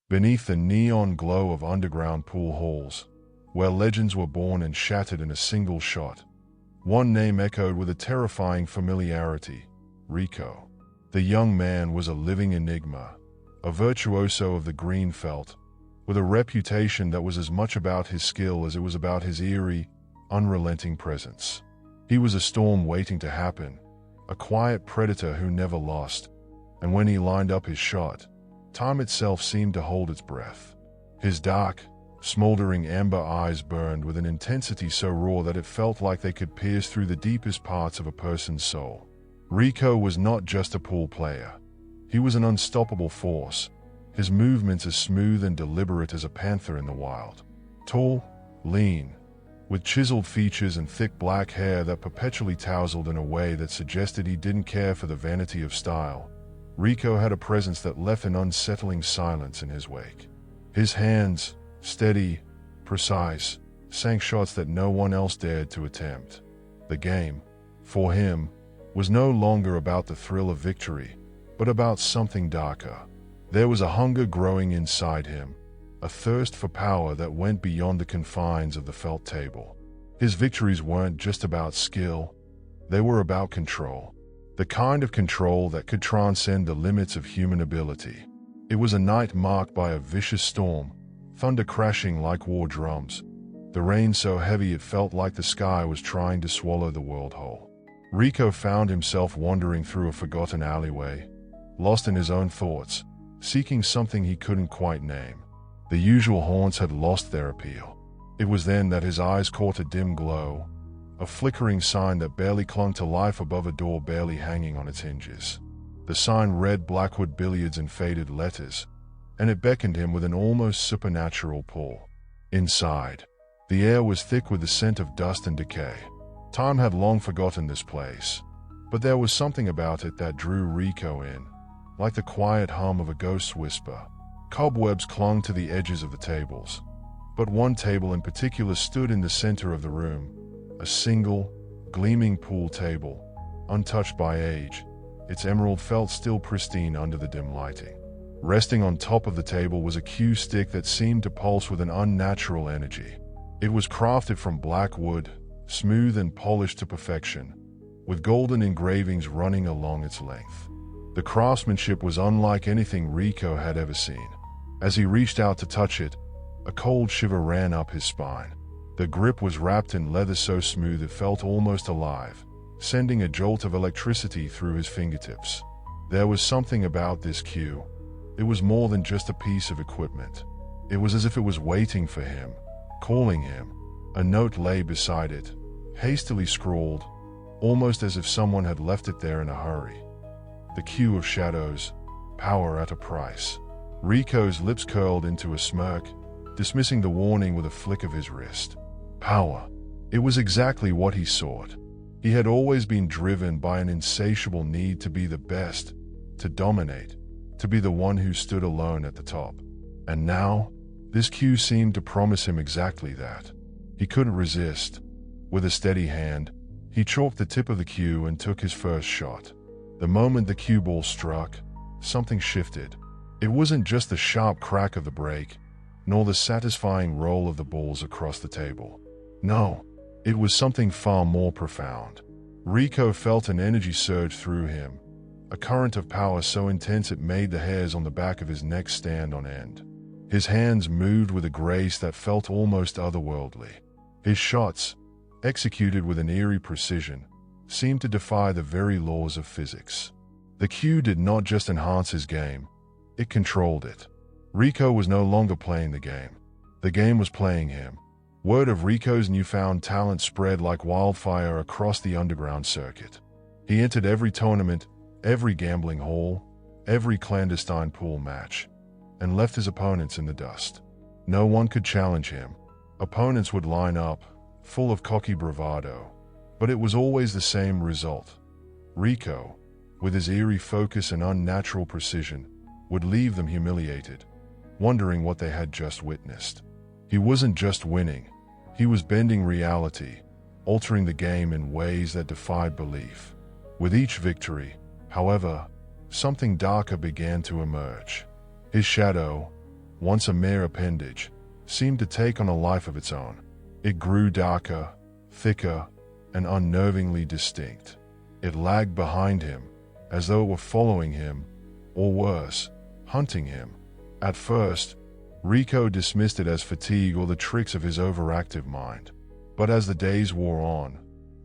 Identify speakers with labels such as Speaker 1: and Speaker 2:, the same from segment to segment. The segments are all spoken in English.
Speaker 1: beneath the neon glow of underground pool halls, where legends were born and shattered in a single shot. One name echoed with a terrifying familiarity: Rico. The young man was a living enigma, a virtuoso of the green felt, with a reputation that was as much about his skill as it was about his eerie, unrelenting presence. He was a storm waiting to happen, a quiet predator who never lost, and when he lined up his shot, time itself seemed to hold its breath. His dark, smoldering amber eyes burned with an intensity so raw that it felt like they could pierce through the deepest parts of a person's soul. Rico was not just a pool player. He was an unstoppable force, his movements as smooth and deliberate as a panther in the wild. Tall, lean, with chiseled features and thick black hair that perpetually tousled in a way that suggested he didn't care for the vanity of style, Rico had a presence that left an unsettling silence in his wake. His hands, steady, precise, sank shots that no one else dared to attempt. The game, for him, was no longer about the thrill of victory, but about something darker. There was a hunger growing inside him, a thirst for power that went beyond the confines of the felt table. His victories weren't just about skill, they were about control. The kind of control that could transcend the limits of human ability. It was a night marked by a vicious storm, thunder crashing like war drums, the rain so heavy it felt like the sky was trying to swallow the world whole. Rico found himself wandering through a forgotten alleyway, lost in his own thoughts, seeking something he couldn't quite name. The usual haunts had lost their appeal. It was then that his eyes caught a dim glow, a flickering sign that barely clung to life above a door barely hanging on its hinges. The sign read Blackwood Billiards in faded letters, and it beckoned him with an almost supernatural pull. Inside, the air was thick with the scent of dust and decay. Time had long forgotten this place, but there was something about it that drew Rico in, like the quiet hum of a ghost's whisper. Cobwebs clung to the edges of the tables, but one table in particular stood in the center of the room, a single, gleaming pool table, untouched by age, its emerald felt still pristine under the dim lighting. Resting on top of the table was a cue stick that seemed to pulse with an unnatural energy. It was crafted from black wood, smooth and polished to perfection, with golden engravings running along its length. The craftsmanship was unlike anything Rico had ever seen. As he reached out to touch it, a cold shiver ran up his spine. The grip was wrapped in leather so smooth it felt almost alive, sending a jolt of electricity through his fingertips. There was something about this cue. It was more than just a piece of equipment. It was as if it was waiting for him, calling him. A note lay beside it, hastily scrawled, almost as if someone had left it there in a hurry. The cue of shadows, power at a price. Rico's lips curled into a smirk, dismissing the warning with a flick of his wrist. Power. It was exactly what he sought. He had always been driven by an insatiable need to be the best, to dominate, to be the one who stood alone at the top. And now, this cue seemed to promise him exactly that. He couldn't resist. With a steady hand, he chalked the tip of the cue and took his first shot. The moment the cue ball struck, something shifted. It wasn't just the sharp crack of the break, nor the satisfying roll of the balls across the table. No, it was something far more profound. Rico felt an energy surge through him, a current of power so intense it made the hairs on the back of his neck stand on end. His hands moved with a grace that felt almost otherworldly. His shots, executed with an eerie precision, seemed to defy the very laws of physics. The cue did not just enhance his game, it controlled it. Rico was no longer playing the game. The game was playing him. Word of Rico's newfound talent spread like wildfire across the underground circuit. He entered every tournament, every gambling hall, every clandestine pool match, and left his opponents in the dust. No one could challenge him. Opponents would line up, full of cocky bravado, but it was always the same result. Rico, with his eerie focus and unnatural precision, would leave them humiliated, wondering what they had just witnessed. He wasn't just winning, he was bending reality, altering the game in ways that defied belief. With each victory, however, something darker began to emerge. His shadow, once a mere appendage, seemed to take on a life of its own. It grew darker, thicker, and unnervingly distinct. It lagged behind him, as though it were following him, or worse, hunting him. At first, Rico dismissed it as fatigue or the tricks of his overactive mind. But as the days wore on,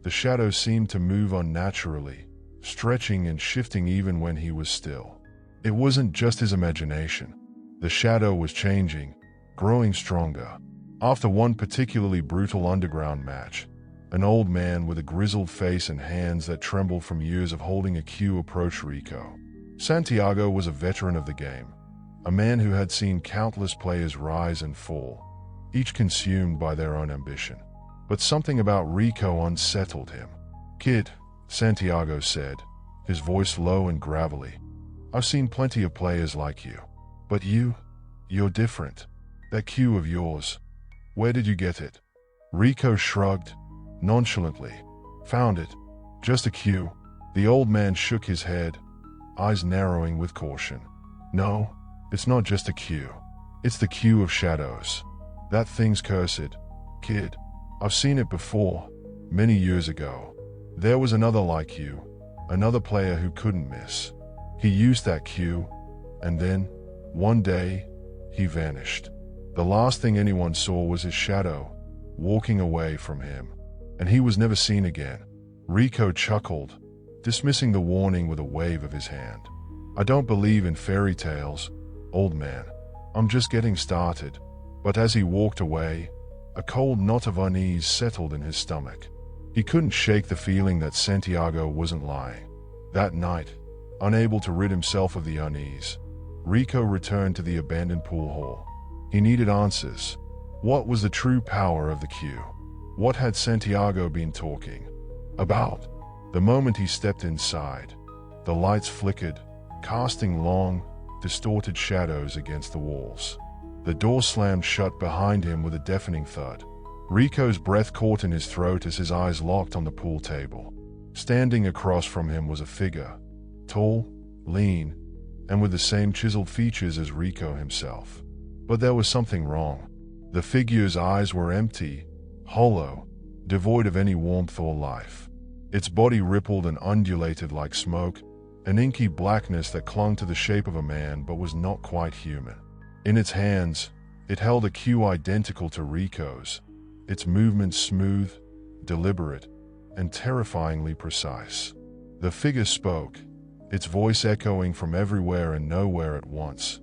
Speaker 1: the shadow seemed to move unnaturally, stretching and shifting even when he was still. It wasn't just his imagination. The shadow was changing, growing stronger. After one particularly brutal underground match, an old man with a grizzled face and hands that trembled from years of holding a cue approached Rico. Santiago was a veteran of the game, a man who had seen countless players rise and fall, each consumed by their own ambition. But something about Rico unsettled him. "Kid," Santiago said, his voice low and gravelly, "I've seen plenty of players like you. But you're different. That cue of yours, where did you get it?" Rico shrugged, nonchalantly. "Found it. Just a cue." The old man shook his head, eyes narrowing with caution. "No, it's not just a cue. It's the cue of shadows. That thing's cursed, kid. I've seen it before, many years ago. There was another like you, another player who couldn't miss. He used that cue, and then, one day, he vanished. The last thing anyone saw was his shadow, walking away from him, and he was never seen again." Rico chuckled, dismissing the warning with a wave of his hand. "I don't believe in fairy tales, old man. I'm just getting started." But as he walked away, a cold knot of unease settled in his stomach. He couldn't shake the feeling that Santiago wasn't lying. That night, unable to rid himself of the unease, Rico returned to the abandoned pool hall. He needed answers. What was the true power of the cue? What had Santiago been talking about? The moment he stepped inside, the lights flickered, casting long, distorted shadows against the walls. The door slammed shut behind him with a deafening thud. Rico's breath caught in his throat as his eyes locked on the pool table. Standing across from him was a figure, tall, lean, and with the same chiseled features as Rico himself. But there was something wrong. The figure's eyes were empty, hollow, devoid of any warmth or life. Its body rippled and undulated like smoke, an inky blackness that clung to the shape of a man but was not quite human. In its hands, it held a cue identical to Rico's, its movements smooth, deliberate, and terrifyingly precise. The figure spoke, its voice echoing from everywhere and nowhere at once.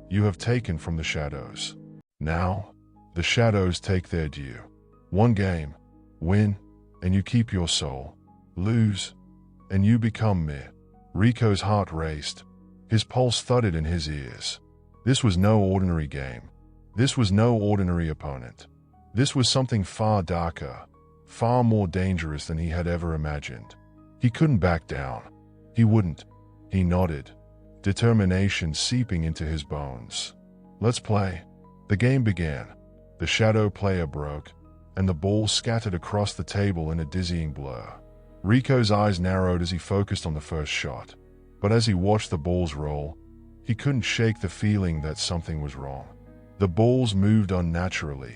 Speaker 1: "You have taken from the shadows. Now, the shadows take their due. One game, win, and you keep your soul. Lose, and you become me." Rico's heart raced. His pulse thudded in his ears. This was no ordinary game. This was no ordinary opponent. This was something far darker, far more dangerous than he had ever imagined. He couldn't back down. He wouldn't. He nodded, determination seeping into his bones. "Let's play." The game began. The shadow player broke, and the ball scattered across the table in a dizzying blur. Rico's eyes narrowed as he focused on the first shot. But as he watched the balls roll, he couldn't shake the feeling that something was wrong. The balls moved unnaturally,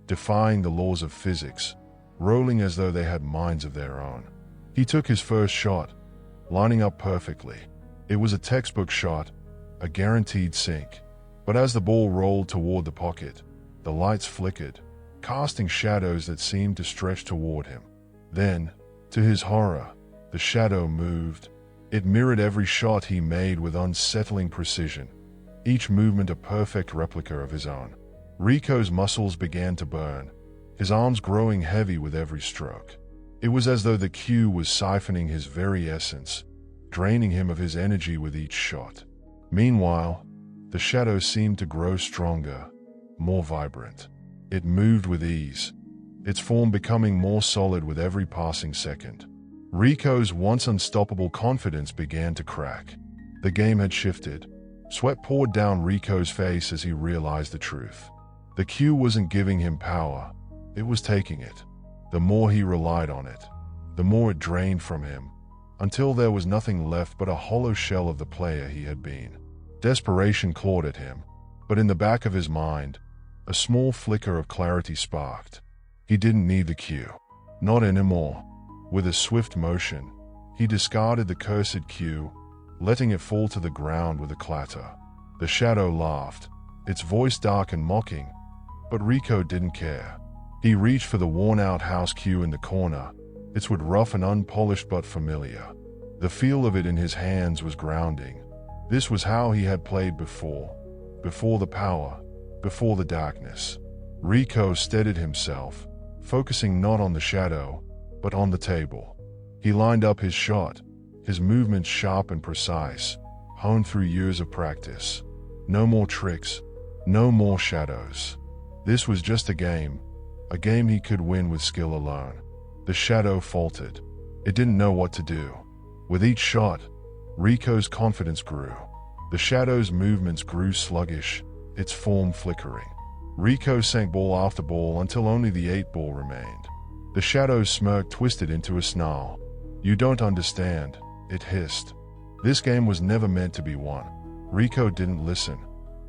Speaker 1: defying the laws of physics, rolling as though they had minds of their own. He took his first shot, lining up perfectly. It was a textbook shot, a guaranteed sink. But as the ball rolled toward the pocket, the lights flickered, casting shadows that seemed to stretch toward him. Then, to his horror, the shadow moved. It mirrored every shot he made with unsettling precision, each movement a perfect replica of his own. Rico's muscles began to burn, his arms growing heavy with every stroke. It was as though the cue was siphoning his very essence, draining him of his energy with each shot. Meanwhile, the shadow seemed to grow stronger, more vibrant. It moved with ease, its form becoming more solid with every passing second. Rico's once unstoppable confidence began to crack. The game had shifted. Sweat poured down Rico's face as he realized the truth. The cue wasn't giving him power, it was taking it. The more he relied on it, the more it drained from him, until there was nothing left but a hollow shell of the player he had been. Desperation clawed at him. But in the back of his mind, a small flicker of clarity sparked. He didn't need the cue. Not anymore. With a swift motion, he discarded the cursed cue, letting it fall to the ground with a clatter. The shadow laughed, its voice dark and mocking, but Rico didn't care. He reached for the worn-out house cue in the corner, its wood rough and unpolished but familiar. The feel of it in his hands was grounding. This was how he had played before the power, before the darkness. Rico steadied himself, focusing not on the shadow, but on the table. He lined up his shot, his movements sharp and precise, honed through years of practice. No more tricks, no more shadows. This was just a game he could win with skill alone. The shadow faltered. It didn't know what to do. With each shot, Rico's confidence grew. The shadow's movements grew sluggish, its form flickering. Rico sank ball after ball until only the 8-ball remained. The shadow's smirk twisted into a snarl. "You don't understand," it hissed. This game was never meant to be won. Rico didn't listen.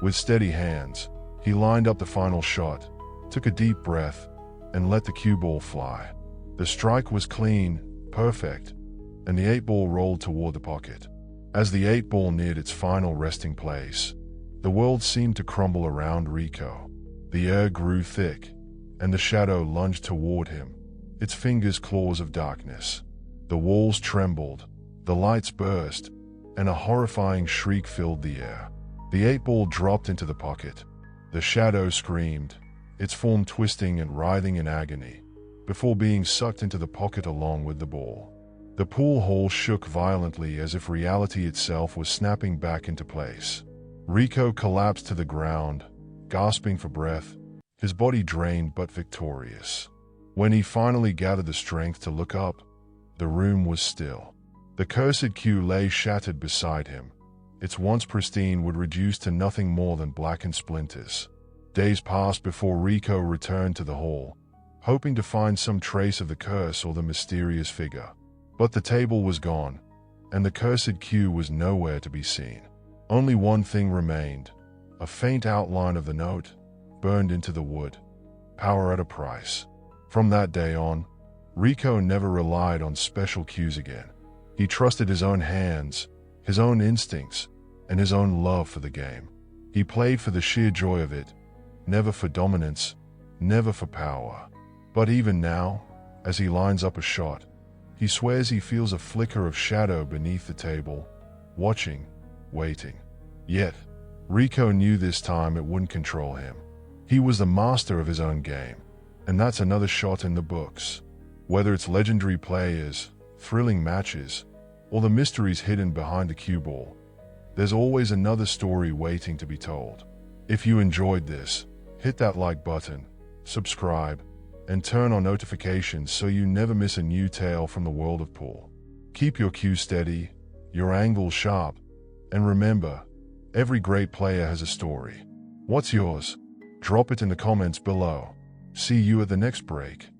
Speaker 1: With steady hands, he lined up the final shot, took a deep breath, and let the cue ball fly. The strike was clean, perfect, and the 8-ball rolled toward the pocket. As the 8-ball neared its final resting place, the world seemed to crumble around Rico. The air grew thick, and the shadow lunged toward him, its fingers claws of darkness. The walls trembled, the lights burst, and a horrifying shriek filled the air. The 8-ball dropped into the pocket. The shadow screamed, its form twisting and writhing in agony, before being sucked into the pocket along with the ball. The pool hall shook violently as if reality itself was snapping back into place. Rico collapsed to the ground, gasping for breath, his body drained but victorious. When he finally gathered the strength to look up, the room was still. The cursed cue lay shattered beside him, its once pristine wood reduced to nothing more than blackened splinters. Days passed before Rico returned to the hall, hoping to find some trace of the curse or the mysterious figure. But the table was gone, and the cursed cue was nowhere to be seen. Only one thing remained, a faint outline of the note, burned into the wood. Power at a price. From that day on, Rico never relied on special cues again. He trusted his own hands, his own instincts, and his own love for the game. He played for the sheer joy of it, never for dominance, never for power. But even now, as he lines up a shot, he swears he feels a flicker of shadow beneath the table, watching, waiting. Yet, Rico knew this time it wouldn't control him. He was the master of his own game, and that's another shot in the books. Whether it's legendary players, thrilling matches, or the mysteries hidden behind the cue ball, there's always another story waiting to be told. If you enjoyed this, hit that like button, subscribe, and turn on notifications so you never miss a new tale from the world of pool. Keep your cue steady, your angles sharp, and remember, every great player has a story. What's yours? Drop it in the comments below. See you at the next break.